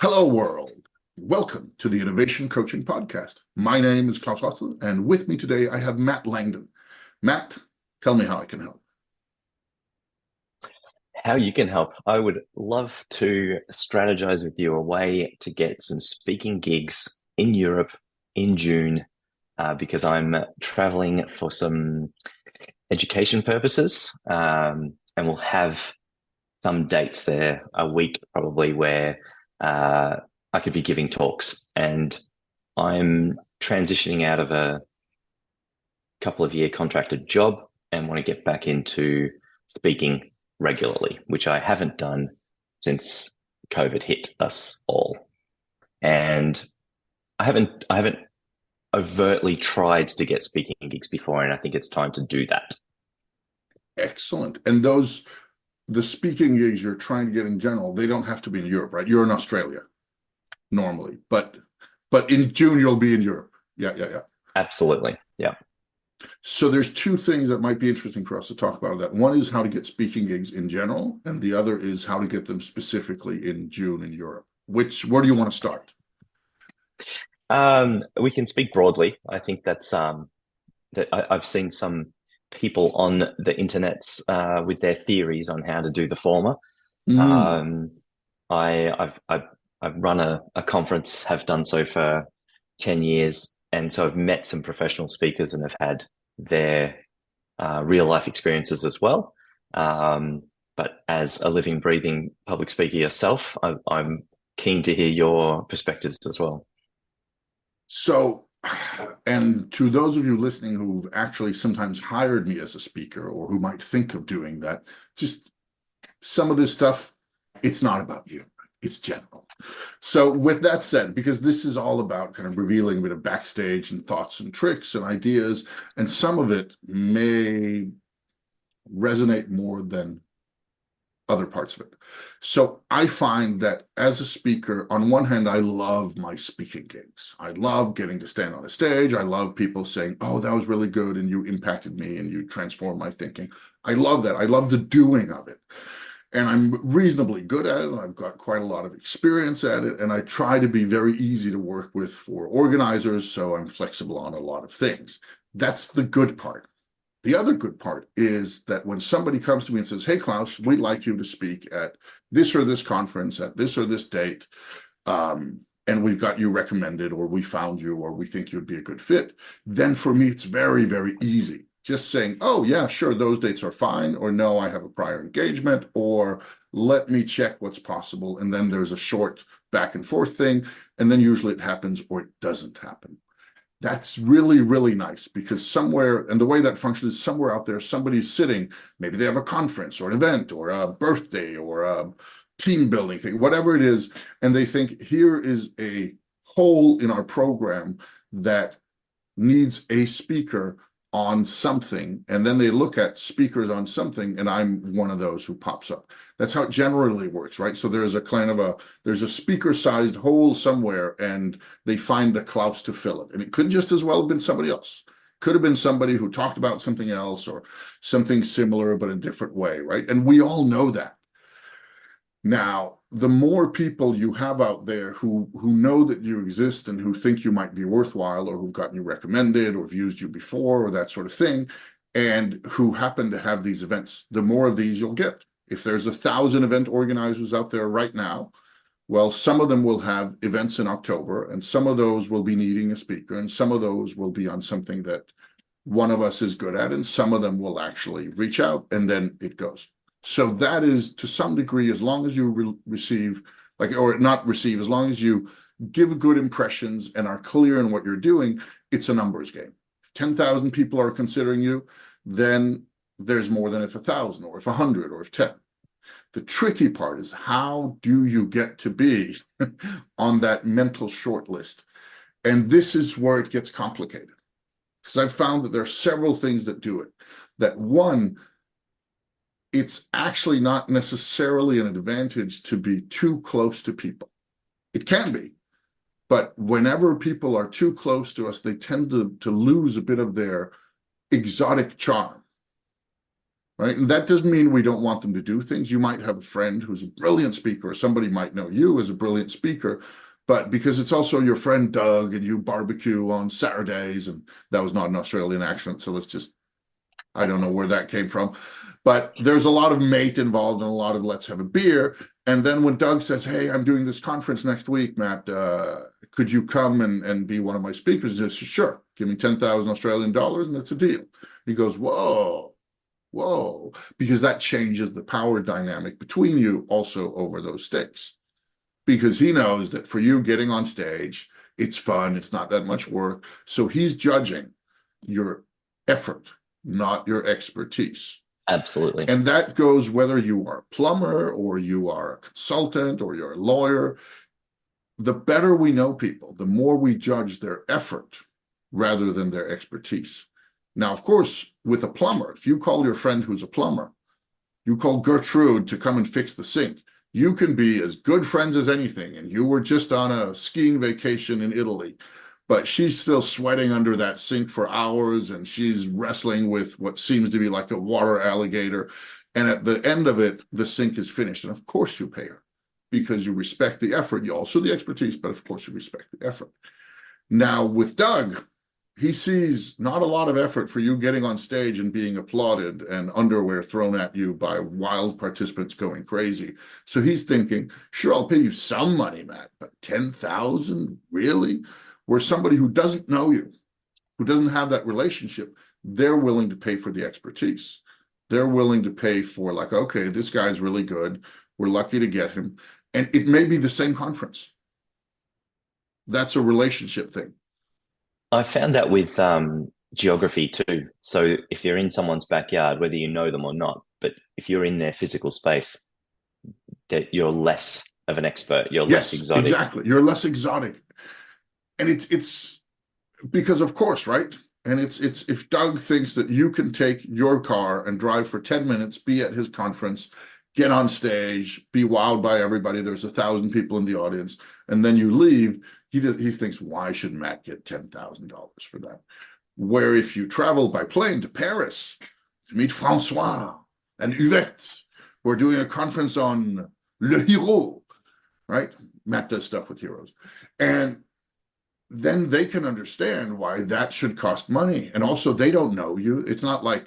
Hello, world. Welcome to the Innovation Coaching Podcast. My name is Klaus Hotzler, and with me today I have Matt Langdon. Matt, tell me how I can help. How you can help. I would love to strategize with you a way to get some speaking gigs in Europe in June because I'm traveling for some education purposes, and we'll have some dates there a week probably where I could be giving talks. And I'm transitioning out of a couple of year contracted job and want to get back into speaking regularly, which I haven't done since COVID hit us all. And I haven't overtly tried to get speaking gigs before, and I think it's time to do that. Excellent. And the speaking gigs you're trying to get in general, they don't have to be in Europe, right? You're in Australia normally, but in June you'll be in Europe. Yeah. Absolutely. Yeah. So there's two things that might be interesting for us to talk about that. One is how to get speaking gigs in general, and the other is how to get them specifically in June in Europe. Where do you want to start? We can speak broadly. I think I've seen some people on the internets with their theories on how to do the former. Mm. Um, I've run a conference, have done so for 10 years, and so I've met some professional speakers and have had their real life experiences as well. But as a living, breathing public speaker yourself, I'm keen to hear your perspectives as well. So, and to those of you listening who've actually sometimes hired me as a speaker or who might think of doing that, just some of this stuff, it's not about you, it's general. So with that said, because this is all about kind of revealing a bit of backstage and thoughts and tricks and ideas, and some of it may resonate more than other parts of it. So I find that as a speaker, on one hand, I love my speaking gigs. I love getting to stand on a stage. I love people saying, oh, that was really good, and you impacted me and you transformed my thinking. I love that. I love the doing of it. And I'm reasonably good at it. And I've got quite a lot of experience at it. And I try to be very easy to work with for organizers. So I'm flexible on a lot of things. That's the good part. The other good part is that when somebody comes to me and says, hey, Klaus, we'd like you to speak at this or this conference at this or this date, and we've got you recommended, or we found you, or we think you'd be a good fit, then for me, it's very, very easy. Just saying, oh, yeah, sure, those dates are fine, or no, I have a prior engagement, or let me check what's possible. And then there's a short back and forth thing, and then usually it happens or it doesn't happen. That's really, really nice, because somewhere, and the way that functions is somewhere out there, somebody's sitting, maybe they have a conference or an event or a birthday or a team building thing, whatever it is, and they think, here is a hole in our program that needs a speaker on something, and then they look at speakers on something, and I'm one of those who pops up. That's how it generally works, right? So there's a speaker-sized hole somewhere, and they find a Klaus to fill it. And it could just as well have been somebody else. Could have been somebody who talked about something else or something similar, but in a different way, right? And we all know that. Now, the more people you have out there who know that you exist and who think you might be worthwhile, or who've gotten you recommended or have used you before or that sort of thing, and who happen to have these events, the more of these you'll get. If there's 1,000 event organizers out there right now, well, some of them will have events in October, and some of those will be needing a speaker, and some of those will be on something that one of us is good at, and some of them will actually reach out, and then it goes. So that is, to some degree, as long as you receive, or not receive, as long as you give good impressions and are clear in what you're doing, it's a numbers game. If 10,000 people are considering you, then there's more than if 1,000 or if 100 or if 10. The tricky part is, how do you get to be on that mental short list? And this is where it gets complicated, because I've found that there are several things that do it. That one, it's actually not necessarily an advantage to be too close to people. It can be, but whenever people are too close to us, they tend to lose a bit of their exotic charm, right? And that doesn't mean we don't want them to do things. You might have a friend who's a brilliant speaker, or somebody might know you as a brilliant speaker, but because it's also your friend Doug and you barbecue on Saturdays, and that was not an Australian accent, so let's just, I don't know where that came from, but there's a lot of mate involved and a lot of let's have a beer. And then when Doug says, hey, I'm doing this conference next week, Matt, could you come and be one of my speakers? And I said, sure, give me 10,000 Australian dollars and it's a deal. He goes, whoa, whoa, because that changes the power dynamic between you also over those stakes. Because he knows that for you getting on stage, it's fun, it's not that much work. So he's judging your effort, not your expertise. Absolutely. And that goes whether you are a plumber or you are a consultant or you're a lawyer. The better we know people, the more we judge their effort rather than their expertise. Now, of course, with a plumber, if you call your friend who's a plumber, you call Gertrude to come and fix the sink, you can be as good friends as anything, and you were just on a skiing vacation in Italy, but she's still sweating under that sink for hours, and she's wrestling with what seems to be like a water alligator. And at the end of it, the sink is finished. And of course you pay her because you respect the effort. You also the expertise, but of course you respect the effort. Now with Doug, he sees not a lot of effort for you getting on stage and being applauded and underwear thrown at you by wild participants going crazy. So he's thinking, sure, I'll pay you some money, Matt, but 10,000, really? Where somebody who doesn't know you, who doesn't have that relationship, they're willing to pay for the expertise. They're willing to pay for like, okay, this guy's really good. We're lucky to get him. And it may be the same conference. That's a relationship thing. I found that with geography too. So if you're in someone's backyard, whether you know them or not, but if you're in their physical space, that you're less of an expert, you're less Yes, exotic. exactly. You're less exotic. And it's because of course, right? And it's if Doug thinks that you can take your car and drive for 10 minutes, be at his conference, get on stage, be wowed by everybody, there's 1,000 people in the audience, and then you leave, he thinks, why should Matt get $10,000 for that? Where if you travel by plane to Paris to meet Francois and Yvette, we're doing a conference on Le Hero, right? Matt does stuff with heroes. And then they can understand why that should cost money. And also, they don't know you. It's not like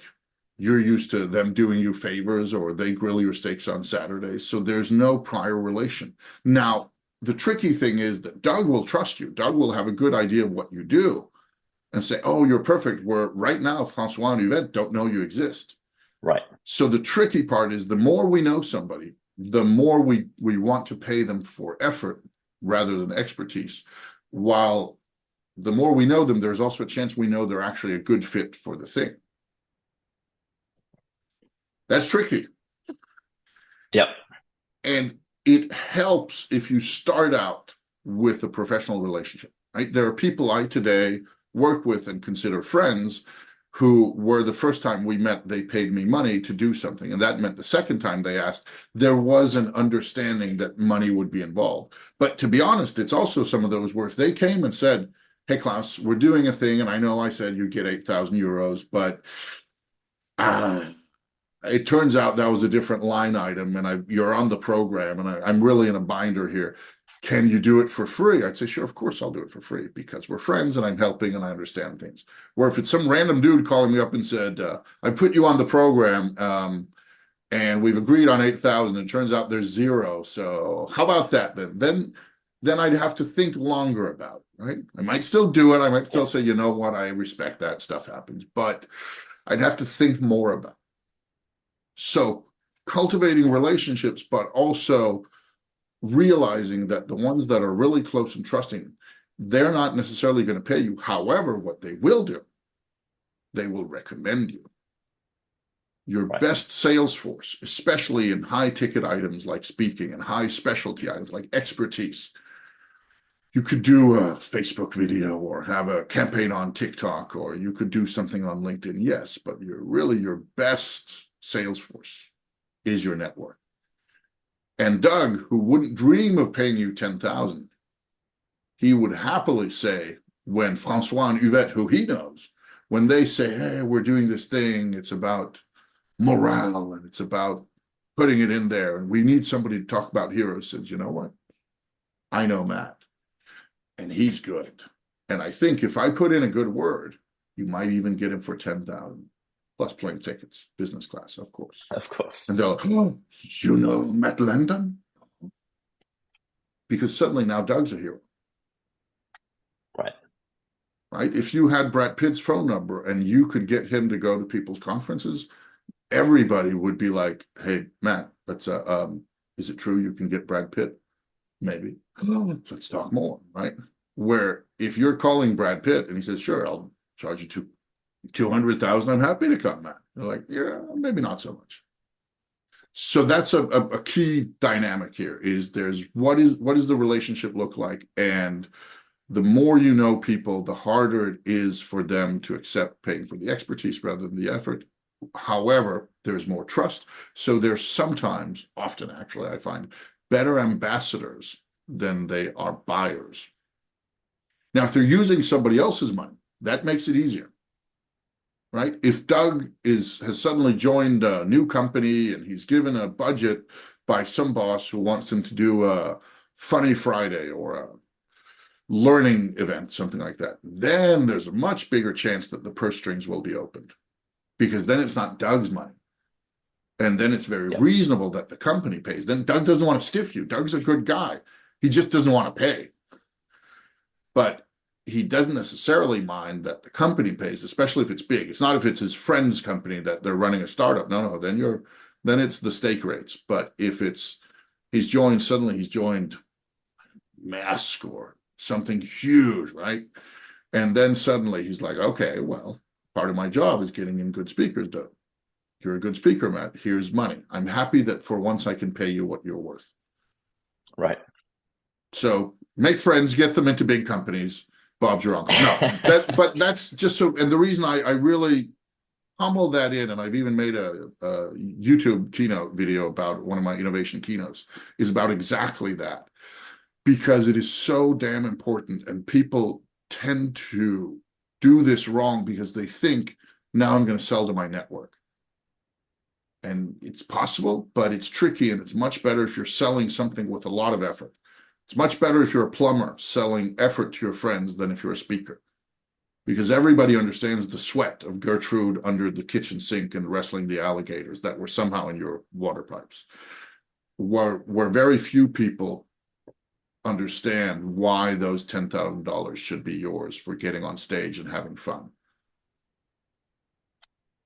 you're used to them doing you favors or they grill your steaks on Saturdays. So there's no prior relation. Now, the tricky thing is that Doug will trust you. Doug will have a good idea of what you do and say, oh, you're perfect. Where right now, Francois and Yvette don't know you exist. Right. So the tricky part is the more we know somebody, the more we want to pay them for effort rather than expertise. While the more we know them, there's also a chance we know they're actually a good fit for the thing. That's tricky. Yep. And it helps if you start out with a professional relationship, right? There are people I today work with and consider friends who were the first time we met, they paid me money to do something. And that meant the second time they asked, there was an understanding that money would be involved. But to be honest, it's also some of those where if they came and said, hey, Klaus, we're doing a thing, and I know I said you get 8,000 euros, but it turns out that was a different line item, and you're on the program, and I'm really in a binder here. Can you do it for free? I'd say, sure, of course I'll do it for free because we're friends and I'm helping and I understand things. Or if it's some random dude calling me up and said, I put you on the program and we've agreed on 8,000, and it turns out there's zero. So how about that then? Then I'd have to think longer about it, right? I might still do it. I might still say, you know what, I respect that, stuff happens, but I'd have to think more about it. So cultivating relationships, but also realizing that the ones that are really close and trusting, they're not necessarily going to pay you. However, what they will do, they will recommend you. Your best sales force, especially in high ticket items like speaking and high specialty items like expertise. You could do a Facebook video or have a campaign on TikTok, or you could do something on LinkedIn. Yes, but your best sales force is your network. And Doug, who wouldn't dream of paying you 10,000, he would happily say, when Francois and Yvette, who he knows, when they say, hey, we're doing this thing, it's about morale and it's about putting it in there. And we need somebody to talk about heroes. Says, you know what? I know Matt, and he's good. And I think if I put in a good word, you might even get him for 10,000 plus plane tickets, business class, of course. Of course. And they're like, oh, you know Matt Lan? Because suddenly now Doug's a hero. Right. Right? If you had Brad Pitt's phone number and you could get him to go to people's conferences, everybody would be like, hey, Matt, is it true you can get Brad Pitt? Maybe. Let's talk more, right? Where if you're calling Brad Pitt and he says, sure, I'll charge you 200,000, I'm happy to come, Matt. You're like, yeah, maybe not so much. So that's a key dynamic here is what does the relationship look like? And the more you know people, the harder it is for them to accept paying for the expertise rather than the effort. However, there's more trust. So there's sometimes, often actually, I find better ambassadors than they are buyers. Now, if they're using somebody else's money, that makes it easier, right? If Doug has suddenly joined a new company and he's given a budget by some boss who wants him to do a Funny Friday or a learning event, something like that, then there's a much bigger chance that the purse strings will be opened because then it's not Doug's money. And then it's very reasonable that the company pays. Then Doug doesn't want to stiff you. Doug's a good guy. He just doesn't want to pay. But he doesn't necessarily mind that the company pays, especially if it's big. It's not if it's his friend's company that they're running a startup. No, then it's the stake rates. But if he's joined Mask or something huge, right? And then suddenly he's like, okay, well, part of my job is getting in good speakers, Doug. You're a good speaker, Matt. Here's money. I'm happy that for once I can pay you what you're worth. Right. So make friends, get them into big companies. Bob's your uncle. No, but that's just so. And the reason I really pummel that in, and I've even made a YouTube keynote video about one of my innovation keynotes, is about exactly that. Because it is so damn important. And people tend to do this wrong because they think, now I'm going to sell to my network. And it's possible, but it's tricky, and it's much better if you're selling something with a lot of effort. It's much better if you're a plumber selling effort to your friends than if you're a speaker, because everybody understands the sweat of Gertrude under the kitchen sink and wrestling the alligators that were somehow in your water pipes. Where very few people understand why those $10,000 should be yours for getting on stage and having fun.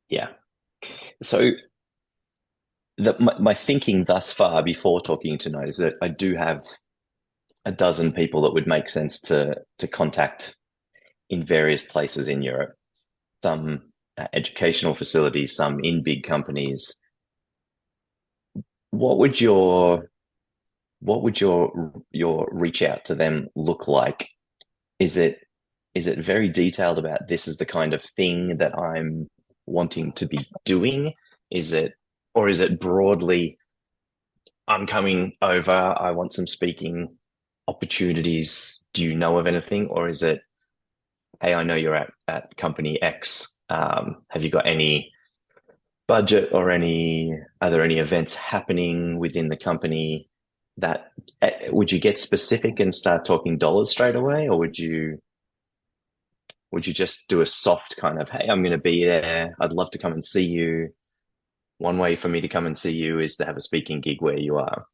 Yeah. So my thinking thus far before talking tonight is that I do have a dozen people that would make sense to contact in various places in Europe, some educational facilities, some in big companies. What would your reach out to them look like? Is it very detailed about this is the kind of thing that I'm wanting to be doing? Is it broadly, I'm coming over, I want some speaking opportunities. Do you know of anything? Or is it, hey, I know you're at company X. Have you got any budget or are there any events happening within the company that would you get specific and start talking dollars straight away? Or would you just do a soft kind of, hey, I'm going to be there. I'd love to come and see you. One way for me to come and see you is to have a speaking gig where you are.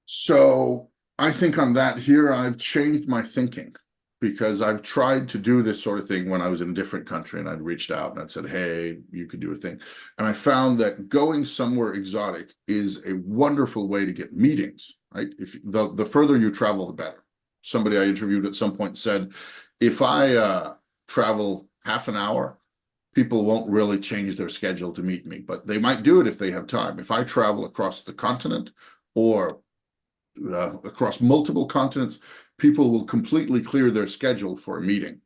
So I think on that here, I've changed my thinking because I've tried to do this sort of thing when I was in a different country and I'd reached out and I'd said, hey, you could do a thing. And I found that going somewhere exotic is a wonderful way to get meetings, right? If the further you travel, the better. Somebody I interviewed at some point said, if I travel half an hour, people won't really change their schedule to meet me, but they might do it if they have time. If I travel across the continent or across multiple continents, people will completely clear their schedule for a meeting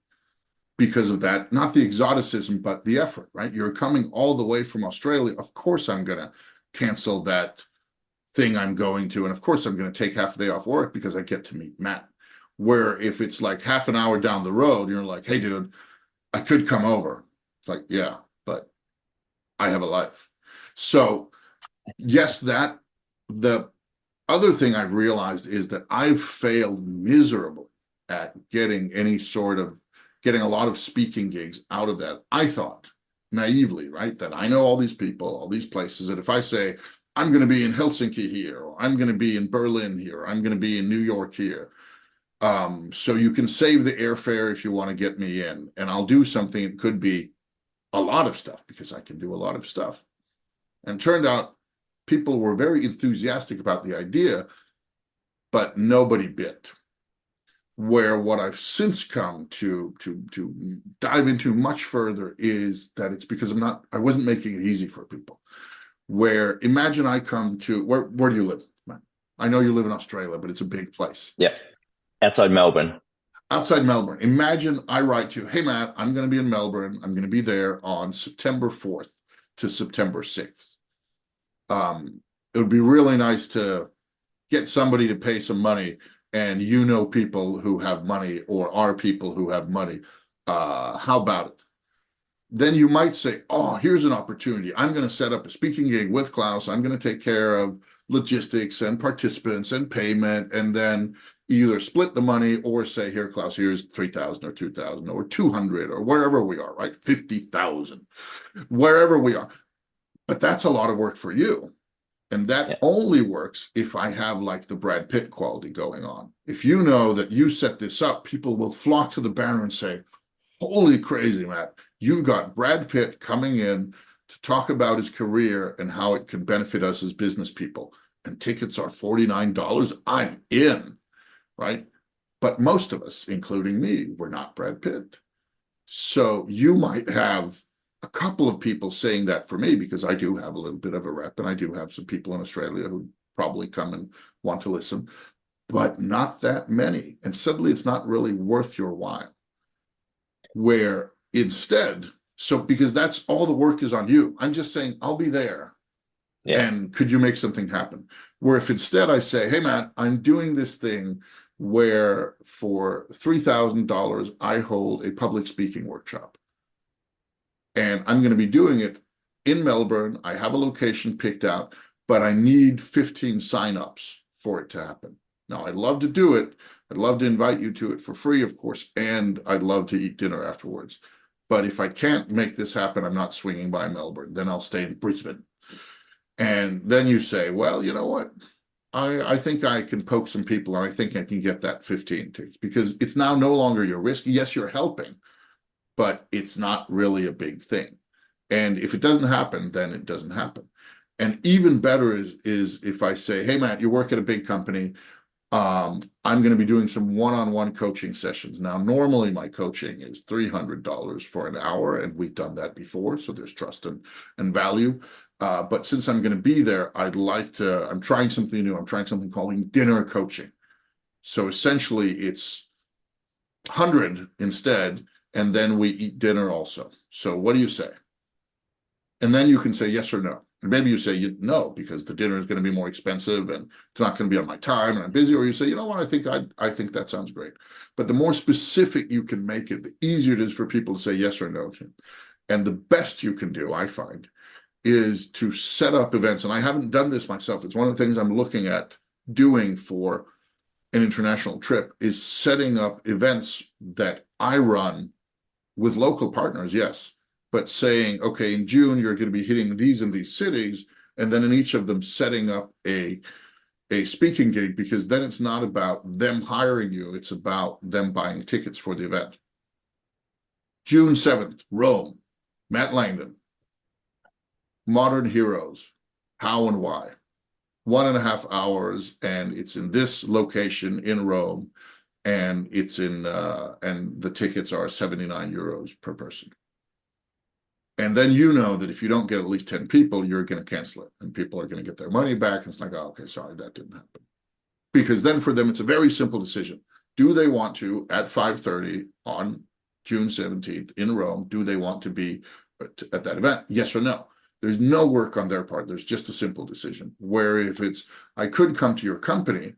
because of that. Not the exoticism, but the effort, right? You're coming all the way from Australia. Of course, I'm going to cancel that thing I'm going to. And of course, I'm going to take half a day off work because I get to meet Matt. Where if it's like half an hour down the road, you're like, hey, dude, I could come over. It's like, yeah, but I have a life. So yes, that the other thing I've realized is that I've failed miserably at getting a lot of speaking gigs out of that. I thought naively, right, that I know all these people, all these places, that if I say I'm going to be in Helsinki here, or I'm going to be in Berlin here, or I'm going to be in New York here, so you can save the airfare if you want to get me in, and I'll do something. It could be a lot of stuff because I can do a lot of stuff. And turned out people were very enthusiastic about the idea, but nobody bit. Where what I've since come to dive into much further is that it's because I wasn't making it easy for people. Where imagine I come to where do you live, man? I know you live in Australia, but it's a big place. Yeah, outside Melbourne. Outside Melbourne. Imagine I write to you, hey Matt, I'm going to be in Melbourne. I'm going to be there on September 4th to September 6th. It would be really nice to get somebody to pay some money, and you know people who have money or are people who have money. How about it? Then you might say, oh, here's an opportunity. I'm going to set up a speaking gig with Klaus. I'm going to take care of logistics and participants and payment, and then either split the money or say, here, Klaus, here's 3,000 or 2,000 or 200 or wherever we are, right? 50,000, wherever we are. But that's a lot of work for you. And that only works if I have like the Brad Pitt quality going on. If you know that you set this up, people will flock to the banner and say, holy crazy, Matt, you've got Brad Pitt coming in to talk about his career and how it can benefit us as business people. And tickets are $49. I'm in, right? But most of us, including me, we're not Brad Pitt. So you might have a couple of people saying that for me, because I do have a little bit of a rep, and I do have some people in Australia who probably come and want to listen, but not that many. And suddenly it's not really worth your while. Where instead, so because that's all the work is on you, I'm just saying, I'll be there. Yeah. And could you make something happen? Where if instead I say, hey, Matt, I'm doing this thing where for $3,000, I hold a public speaking workshop. And I'm going to be doing it in Melbourne. I have a location picked out, but I need 15 signups for it to happen. Now, I'd love to do it. I'd love to invite you to it for free, of course, and I'd love to eat dinner afterwards. But if I can't make this happen, I'm not swinging by Melbourne. Then I'll stay in Brisbane. And then you say, well, you know what? I think I can poke some people, and I think I can get that 15 tickets, because it's now no longer your risk. Yes, you're helping, but it's not really a big thing. And if it doesn't happen, then it doesn't happen. And even better is if I say, hey, Matt, you work at a big company. I'm going to be doing some one-on-one coaching sessions. Now, normally my coaching is $300 for an hour, and we've done that before, so there's trust and value. But since I'm going to be there, I'm trying something new. I'm trying something called dinner coaching. So essentially it's 100 instead, and then we eat dinner also. So what do you say? And then you can say yes or no. And maybe you say no, because the dinner is going to be more expensive and it's not going to be on my time and I'm busy. Or you say, you know what, I think that sounds great. But the more specific you can make it, the easier it is for people to say yes or no to. And the best you can do, I find, is to set up events. And I haven't done this myself. It's one of the things I'm looking at doing for an international trip, is setting up events that I run with local partners, yes, but saying, okay, in June, you're going to be hitting these and these cities, and then in each of them setting up a speaking gig, because then it's not about them hiring you, it's about them buying tickets for the event. June 7th, Rome, Matt Lan, Modern Heroes, how and why. 1.5 hours, and it's in this location in Rome, and it's in and the tickets are 79 euros per person. And then you know that if you don't get at least 10 people, you're going to cancel it, and people are going to get their money back. And it's like, oh, okay, sorry, that didn't happen. Because then for them, it's a very simple decision. Do they want to, at 5:30 on June 17th in Rome, do they want to be at that event? Yes or no? There's no work on their part. There's just a simple decision. Where if it's, I could come to your company,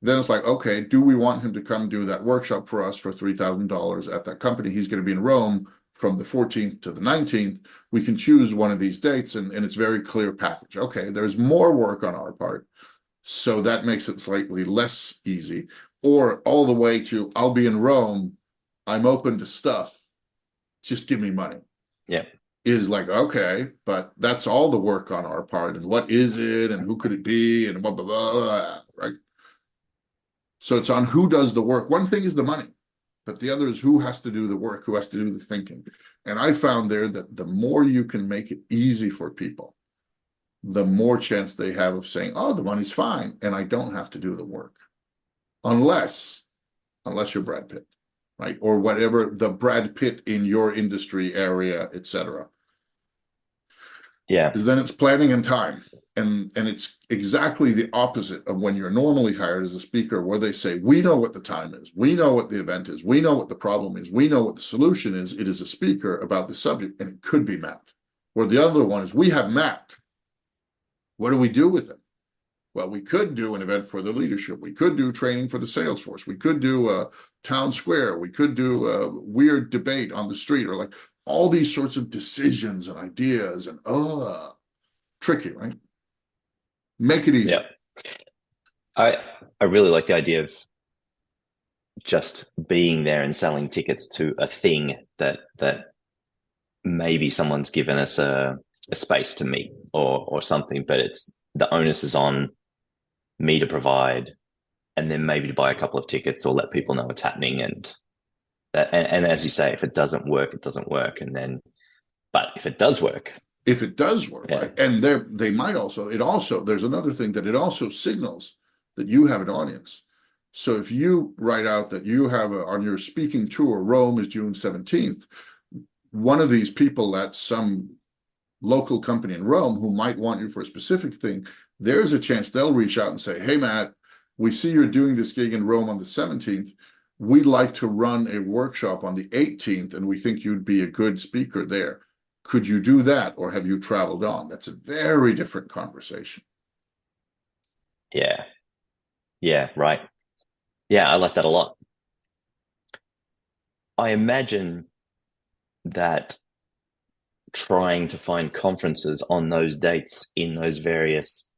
then it's like, okay, do we want him to come do that workshop for us for $3,000 at that company? He's going to be in Rome from the 14th to the 19th, we can choose one of these dates, and it's very clear package. Okay, there's more work on our part, so that makes it slightly less easy. Or all the way to, I'll be in Rome, I'm open to stuff, just give me money. Yeah. Is like, okay, but that's all the work on our part, and what is it, and who could it be, and blah, blah, blah, right? So it's on who does the work. One thing is the money, but the other is who has to do the work, who has to do the thinking. And I found there that the more you can make it easy for people, the more chance they have of saying, oh, the money's fine, and I don't have to do the work. Unless you're Brad Pitt, right? Or whatever the Brad Pitt in your industry area, etc. Yeah. Because then it's planning and time. And it's exactly the opposite of when you're normally hired as a speaker, where they say, we know what the time is, we know what the event is, we know what the problem is, we know what the solution is. It is a speaker about the subject, and it could be Matt. Where the other one is, we have Matt. What do we do with him? Well, we could do an event for the leadership. We could do training for the sales force. We could do a town square. We could do a weird debate on the street, or like all these sorts of decisions and ideas, and tricky, right? Make it easy. Yeah. I really like the idea of just being there and selling tickets to a thing that maybe someone's given us a space to meet or something, but it's the onus is on me to provide, and then maybe to buy a couple of tickets or let people know what's happening. And as you say, if it doesn't work, it doesn't work. But if it does work, yeah. Right? And they might also, there's another thing that it also signals that you have an audience. So if you write out that you have on your speaking tour, Rome is June 17th, one of these people at some local company in Rome who might want you for a specific thing, there's a chance they'll reach out and say, hey, Matt, we see you're doing this gig in Rome on the 17th. We'd like to run a workshop on the 18th, and we think you'd be a good speaker there. Could you do that, or have you traveled on? That's a very different conversation. Yeah. Yeah, right. Yeah, I like that a lot. I imagine that trying to find conferences on those dates in those various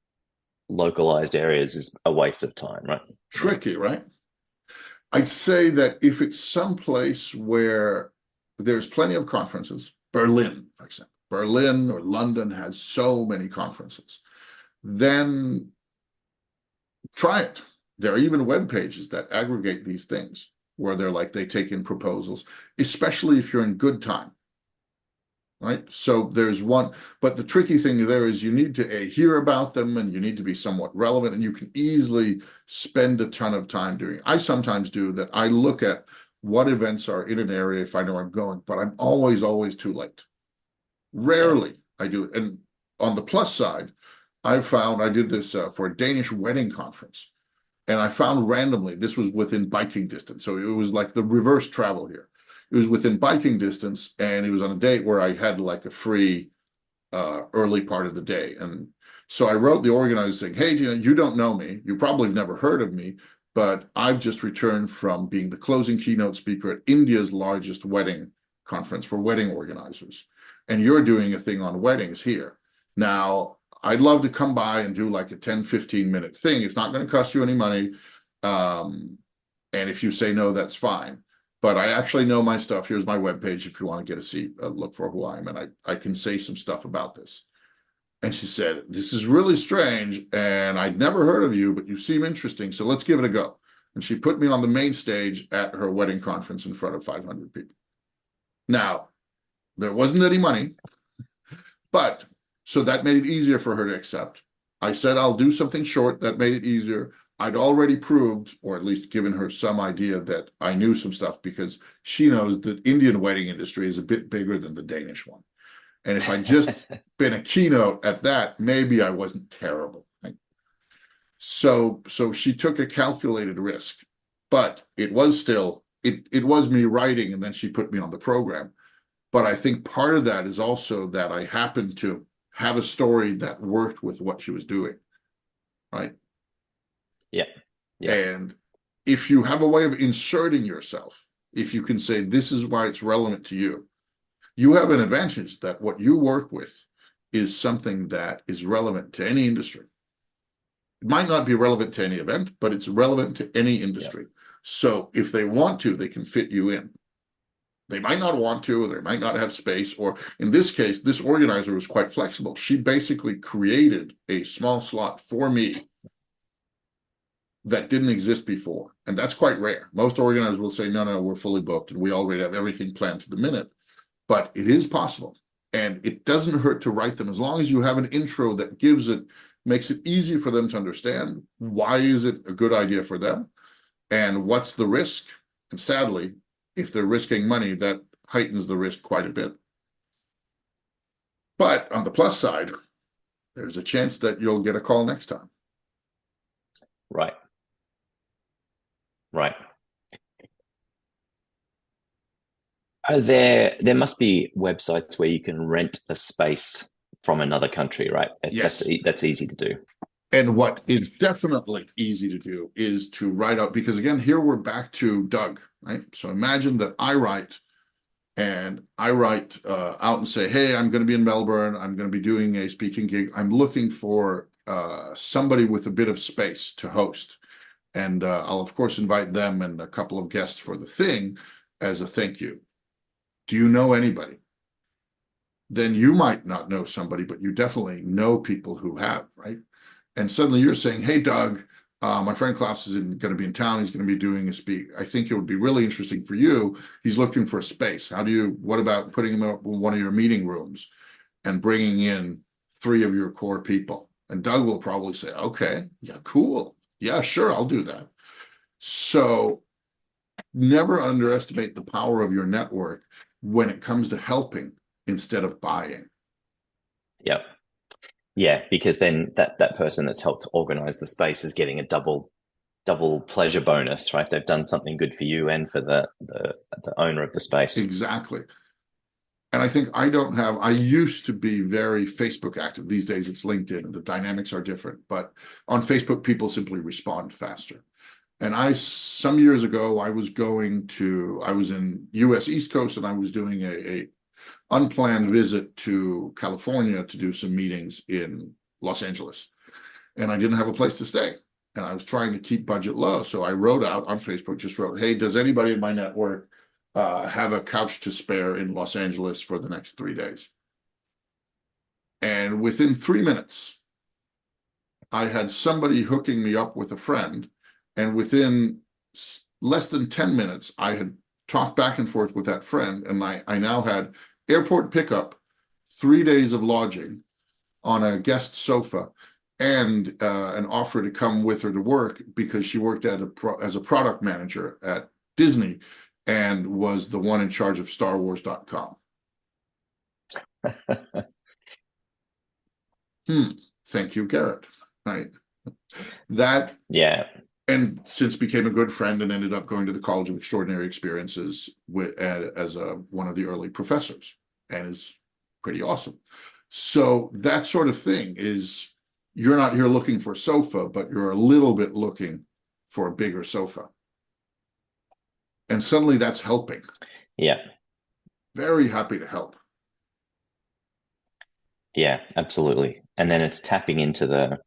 localized areas is a waste of time, right? Tricky, right? I'd say that if it's someplace where there's plenty of conferences, Berlin, for example, Berlin or London has so many conferences, then try it. There are even web pages that aggregate these things where they take in proposals, especially if you're in good time. Right. So there's one, but the tricky thing there is you need to hear about them, and you need to be somewhat relevant, and you can easily spend a ton of time doing it. I sometimes do that. I look at what events are in an area if I know I'm going, but I'm always too late. Rarely I do it. And on the plus side, I found I did this for a Danish wedding conference, and I found randomly this was within biking distance. So it was like the reverse travel here. It was within biking distance, and it was on a date where I had like a free early part of the day. And so I wrote the organizer saying, hey, you don't know me. You probably have never heard of me, but I've just returned from being the closing keynote speaker at India's largest wedding conference for wedding organizers. And you're doing a thing on weddings here. Now, I'd love to come by and do like a 10, 15-minute thing. It's not going to cost you any money. And if you say no, that's fine. But I actually know my stuff. Here's my webpage if you want to get a seat, look for who I am, and I can say some stuff about this. And she said, this is really strange, and I'd never heard of you, but you seem interesting, so let's give it a go. And she put me on the main stage at her wedding conference in front of 500 people. Now, there wasn't any money, but so that made it easier for her to accept. I said, I'll do something short. That made it easier. I'd already proved, or at least given her some idea that I knew some stuff, because she knows the Indian wedding industry is a bit bigger than the Danish one. And if I just been a keynote at that, maybe I wasn't terrible. Right? So she took a calculated risk, but it was still, it was me writing, and then she put me on the program. But I think part of that is also that I happened to have a story that worked with what she was doing. Right. Yeah. And if you have a way of inserting yourself, if you can say, this is why it's relevant to you, you have an advantage that what you work with is something that is relevant to any industry. It might not be relevant to any event, but it's relevant to any industry. Yeah. So if they want to, they can fit you in. They might not want to, or they might not have space, or in this case, this organizer was quite flexible. She basically created a small slot for me that didn't exist before. And that's quite rare. Most organizers will say, no, we're fully booked and we already have everything planned to the minute. But it is possible. And it doesn't hurt to write them as long as you have an intro that makes it easy for them to understand why is it a good idea for them and what's the risk. And sadly, if they're risking money, that heightens the risk quite a bit. But on the plus side, there's a chance that you'll get a call next time. Right. Right. There must be websites where you can rent a space from another country, right? Yes. That's easy to do. And what is definitely easy to do is to write out, because again, here we're back to Doug, right? So imagine that I write out and say, hey, I'm going to be in Melbourne. I'm going to be doing a speaking gig. I'm looking for somebody with a bit of space to host. And I'll, of course, invite them and a couple of guests for the thing as a thank you. Do you know anybody? Then you might not know somebody, but you definitely know people who have, right? And suddenly you're saying, hey, Doug, my friend Klaus is going to be in town. He's going to be doing a speak. I think it would be really interesting for you. He's looking for a space. What about putting him up in one of your meeting rooms and bringing in 3 of your core people? And Doug will probably say, okay, yeah, cool. Yeah, sure, I'll do that. So never underestimate the power of your network when it comes to helping instead of buying. Yep. Yeah, because then that person that's helped organize the space is getting a double pleasure bonus, right? They've done something good for you and for the owner of the space. Exactly. And I think I used to be very Facebook active. These days it's LinkedIn. The dynamics are different, but on Facebook, people simply respond faster. And some years ago, I was in US East Coast and I was doing a unplanned visit to California to do some meetings in Los Angeles. And I didn't have a place to stay. And I was trying to keep budget low. So I wrote out on Facebook, hey, does anybody in my network have a couch to spare in Los Angeles for the next 3 days? And within 3 minutes, I had somebody hooking me up with a friend. And within less than 10 minutes, I had talked back and forth with that friend. And I now had airport pickup, 3 days of lodging on a guest sofa, and an offer to come with her to work because she worked as a product manager at Disney and was the one in charge of StarWars.com. Thank you, Garrett. Right. That, yeah. And since became a good friend and ended up going to the College of Extraordinary Experiences as one of the early professors, and is pretty awesome. So that sort of thing is, you're not here looking for a sofa, but you're a little bit looking for a bigger sofa. And suddenly that's helping. Yeah. Very happy to help. Yeah, absolutely. And then it's tapping into the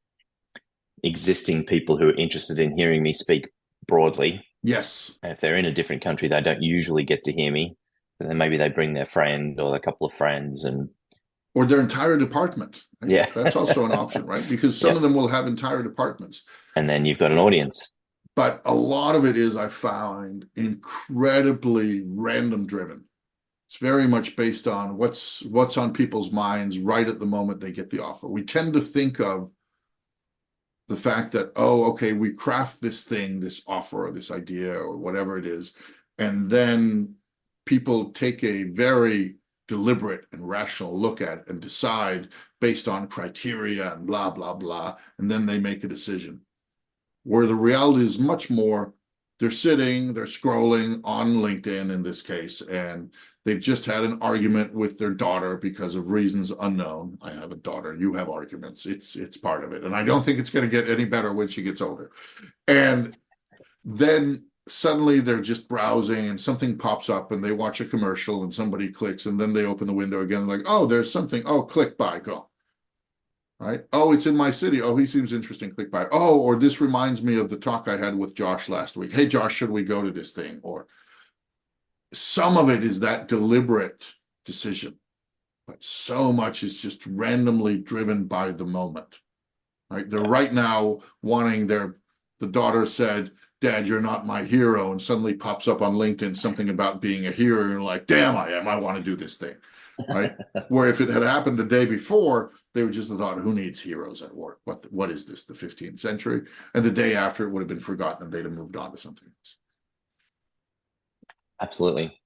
existing people who are interested in hearing me speak broadly. Yes. And if they're in a different country, they don't usually get to hear me. And then maybe they bring their friend or a couple of friends or their entire department. Right? Yeah. That's also an option, right? Because some of them will have entire departments. And then you've got an audience. But a lot of it is, I found, incredibly random driven. It's very much based on what's on people's minds right at the moment they get the offer. We tend to think of the fact that, oh, okay, we craft this thing, this offer or this idea or whatever it is, and then people take a very deliberate and rational look at it and decide based on criteria and blah, blah, blah, and then they make a decision. Where the reality is much more, they're scrolling on LinkedIn in this case, and they've just had an argument with their daughter because of reasons unknown. I have a daughter, you have arguments. It's part of it. And I don't think it's going to get any better when she gets older. And then suddenly they're just browsing and something pops up and they watch a commercial and somebody clicks and then they open the window again like, oh, there's something. Oh, click buy, go. Right. Oh, it's in my city. Oh, he seems interesting. Click buy. Oh, or this reminds me of the talk I had with Josh last week. Hey, Josh, should we go to this thing? Or some of it is that deliberate decision, but so much is just randomly driven by the moment. Right. They're right now wanting the daughter said, Dad, you're not my hero, and suddenly pops up on LinkedIn something about being a hero, and you're like, damn, I am. I want to do this thing. Right. Where if it had happened the day before, they would just have thought, who needs heroes at work? What is this, the 15th century? And the day after, it would have been forgotten and they'd have moved on to something else. Absolutely.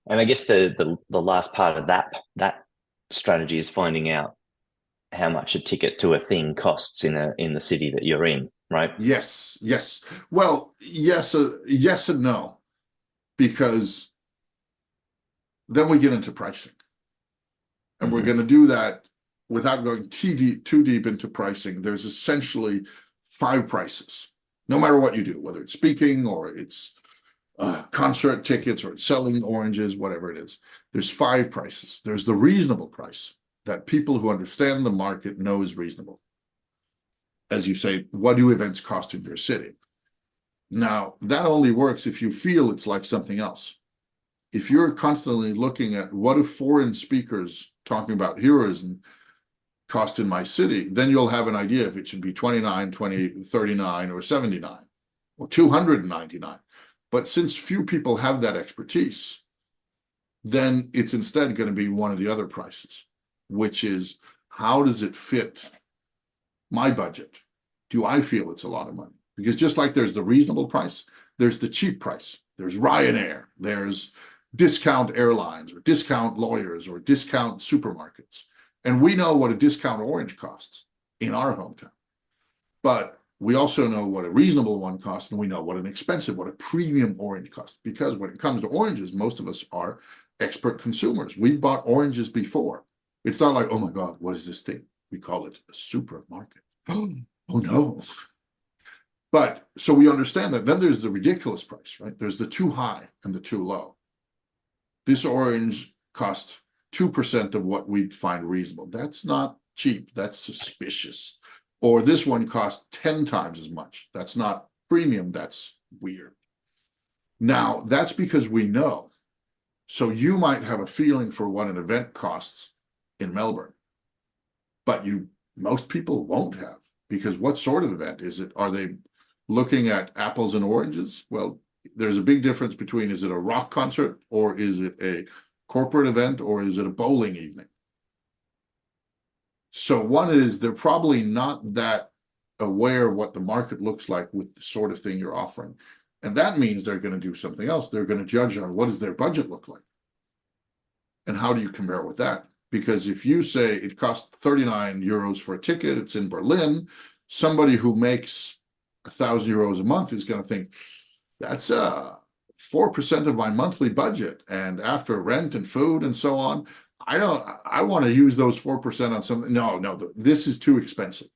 And I guess the last part of that strategy is finding out how much a ticket to a thing costs in the city that you're in, right? Yes, yes. Well, yes and no, because then we get into pricing. And we're going to do that without going too deep into pricing. There's essentially 5 prices, no matter what you do, whether it's speaking or it's concert tickets or it's selling oranges, whatever it is. There's 5 prices. There's the reasonable price that people who understand the market know is reasonable. As you say, what do events cost in your city? Now, that only works if you feel it's like something else. If you're constantly looking at what do foreign speakers talking about heroism cost in my city, then you'll have an idea if it should be 29, 20, 39, or 79, or 299. But since few people have that expertise, then it's instead going to be one of the other prices, which is how does it fit my budget? Do I feel it's a lot of money? Because just like there's the reasonable price, there's the cheap price. There's Ryanair, there's discount airlines or discount lawyers or discount supermarkets. And we know what a discount orange costs in our hometown. But we also know what a reasonable one costs, and we know what a premium orange costs. Because when it comes to oranges, most of us are expert consumers. We've bought oranges before. It's not like, oh my God, what is this thing? We call it a supermarket. Oh no. But so we understand that. Then there's the ridiculous price, right? There's the too high and the too low. This orange costs 2% of what we'd find reasonable. That's not cheap. That's suspicious. Or this one costs 10 times as much. That's not premium. That's weird. Now, that's because we know. So you might have a feeling for what an event costs in Melbourne, but most people won't have, because what sort of event is it? Are they looking at apples and oranges? Well, there's a big difference between, is it a rock concert or is it a corporate event or is it a bowling evening? So one is they're probably not that aware of what the market looks like with the sort of thing you're offering. And that means they're going to do something else. They're going to judge on what does their budget look like? And how do you compare with that? Because if you say it costs 39 euros for a ticket, it's in Berlin, somebody who makes 1,000 euros a month is going to think, that's 4% of my monthly budget. And after rent and food and so on, I want to use those 4% on something. No, this is too expensive.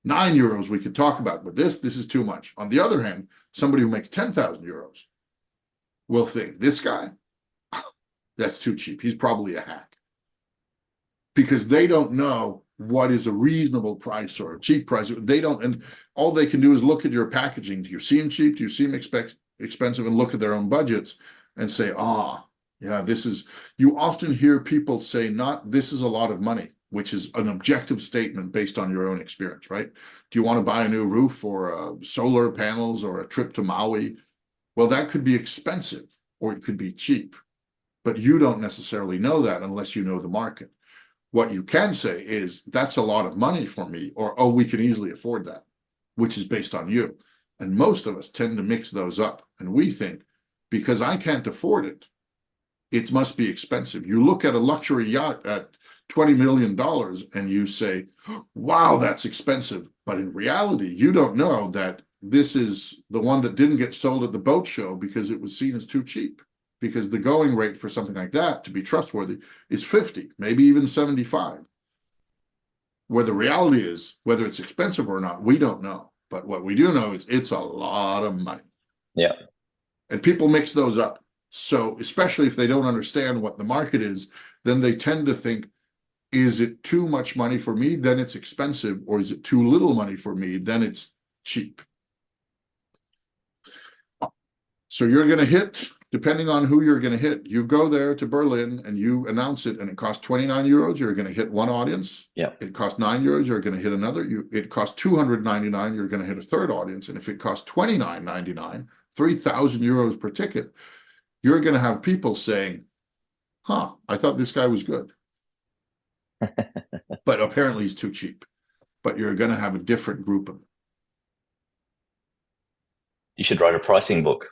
9 euros we could talk about, but this is too much. On the other hand, somebody who makes 10,000 euros will think, this guy, that's too cheap. He's probably a hack. Because they don't know what is a reasonable price or a cheap price. They don't, and all they can do is look at your packaging. Do you seem cheap? Do you seem expensive? And look at their own budgets and say, yeah, this is, you often hear people say, not, this is a lot of money, which is an objective statement based on your own experience, right? Do you want to buy a new roof or solar panels or a trip to Maui? Well, that could be expensive or it could be cheap, but you don't necessarily know that unless you know the market. What you can say is, that's a lot of money for me, or, oh, we can easily afford that, which is based on you. And most of us tend to mix those up. And we think, because I can't afford it, it must be expensive. You look at a luxury yacht at $20 million and you say, wow, that's expensive. But in reality, you don't know that this is the one that didn't get sold at the boat show because it was seen as too cheap. Because the going rate for something like that to be trustworthy is 50, maybe even 75. Where the reality is, whether it's expensive or not, we don't know. But what we do know is it's a lot of money. Yeah. And people mix those up. So especially if they don't understand what the market is, then they tend to think, is it too much money for me? Then it's expensive. Or is it too little money for me? Then it's cheap. So you're going to hit, depending on who you're going to hit, you go there to Berlin and you announce it, and it costs 29 euros. You're going to hit one audience. Yeah. It costs 9 euros. You're going to hit another. It costs 299. You're going to hit a third audience. And if it costs 29.99, 3,000 euros per ticket, you're going to have people saying, huh, I thought this guy was good. But apparently he's too cheap. But you're going to have a different group of them. You should write a pricing book.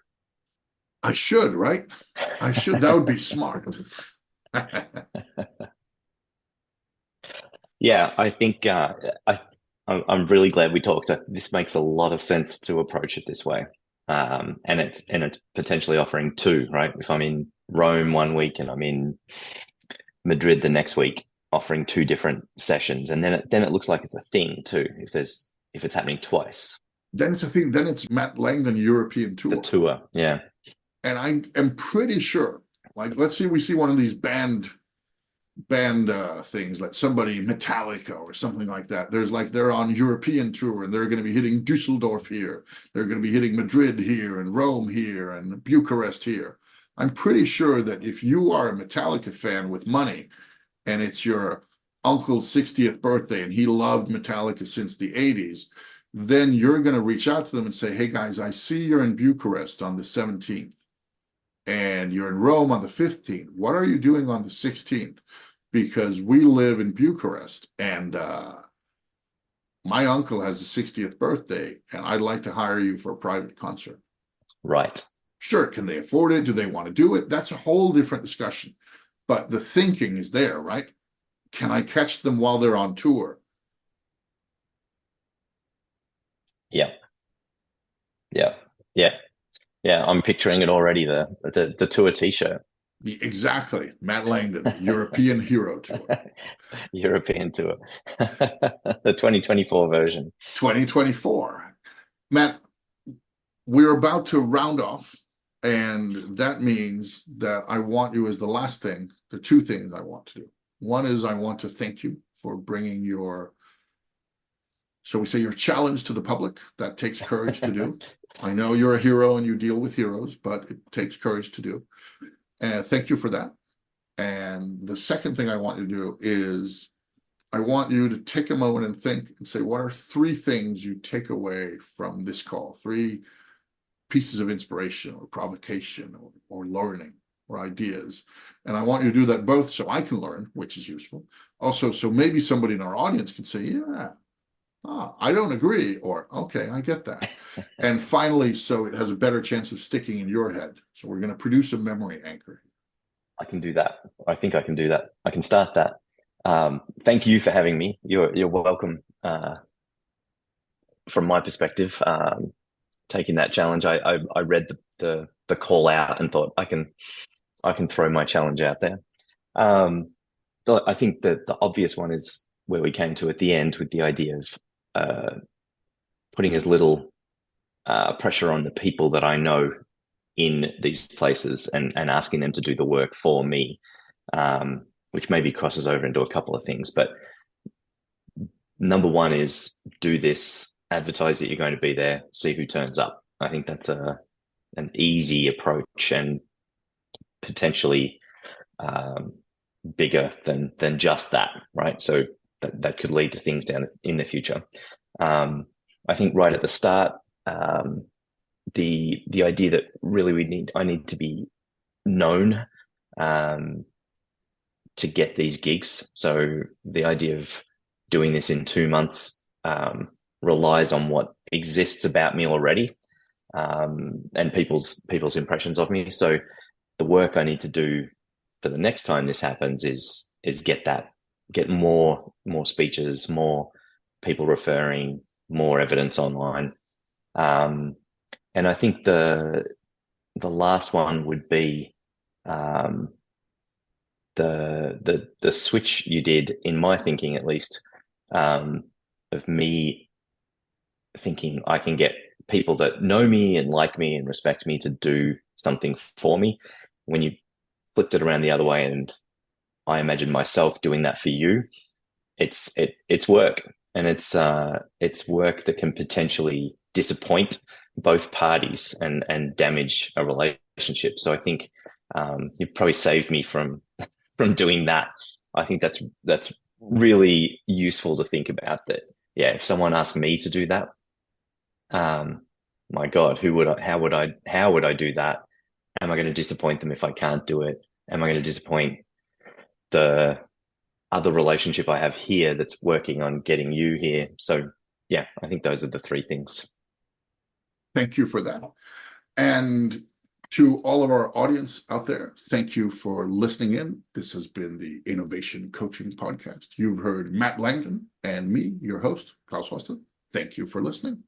I should, right? I should. That would be smart. Yeah, I think I'm really glad we talked. This makes a lot of sense to approach it this way, and it's potentially offering two, right? If I'm in Rome one week and I'm in Madrid the next week, offering two different sessions, and then it looks like it's a thing too. If it's happening twice, then it's a thing. Then it's Matt Lan European tour. The tour, yeah. And I am pretty sure, like, let's see, we see one of these band things, like somebody Metallica or something like that. There's like, they're on European tour and they're going to be hitting Dusseldorf here. They're going to be hitting Madrid here and Rome here and Bucharest here. I'm pretty sure that if you are a Metallica fan with money and it's your uncle's 60th birthday and he loved Metallica since the 80s, then you're going to reach out to them and say, hey guys, I see you're in Bucharest on the 17th. And you're in Rome on the 15th. What are you doing on the 16th? Because we live in Bucharest and my uncle has a 60th birthday and I'd like to hire you for a private concert. Right. Sure. Can they afford it? Do they want to do it? That's a whole different discussion. But the thinking is there, right? Can I catch them while they're on tour? Yeah. Yeah. Yeah. Yeah, I'm picturing it already. The tour T-shirt. Exactly, Matt Langdon, European Hero Tour, European tour, the 2024 version. 2024. Matt, we're about to round off, and that means that I want you, as the last thing, the two things I want to do. One is I want to thank you for bringing your, shall we say, your challenge to the public. That takes courage to do. I know you're a hero and you deal with heroes, but it takes courage to do. And thank you for that. And the second thing I want you to do is I want you to take a moment and think and say, what are three things you take away from this call? Three pieces of inspiration or provocation or learning or ideas. And I want you to do that both so I can learn, which is useful. Also, so maybe somebody in our audience can say, yeah, I don't agree, or okay, I get that. And finally, so it has a better chance of sticking in your head. So we're going to produce a memory anchor. I can do that. I think I can do that. I can start that. Thank you for having me. You're welcome. From my perspective, taking that challenge, I read the call out and thought I can throw my challenge out there. I think that the obvious one is where we came to at the end, with the idea of putting as little pressure on the people that I know in these places and asking them to do the work for me, which maybe crosses over into a couple of things. But number one is do this, advertise that you're going to be there, see who turns up. I think that's an easy approach and potentially bigger than just that, right? So that could lead to things down in the future. I think right at the start, the idea that really I need to be known to get these gigs. So the idea of doing this in 2 months relies on what exists about me already, and people's impressions of me. So the work I need to do for the next time this happens is get more speeches, more people referring, more evidence online. And I think the last one would be the switch you did, in my thinking at least, of me thinking I can get people that know me and like me and respect me to do something for me. When you flipped it around the other way, and I imagine myself doing that for you, it's work, and it's work that can potentially disappoint both parties and damage a relationship. So I think you've probably saved me from doing that. I think that's really useful to think about. That, yeah, if someone asked me to do that, my God, how would I do that? Am I going to disappoint them if I can't do it? Am I going to disappoint the other relationship I have here that's working on getting you here? So yeah, I think those are the three things. Thank you for that. And to all of our audience out there, thank you for listening in. This has been the Innovation Coaching Podcast. You've heard Matt Langdon and me, your host, Klaus Hoste. Thank you for listening.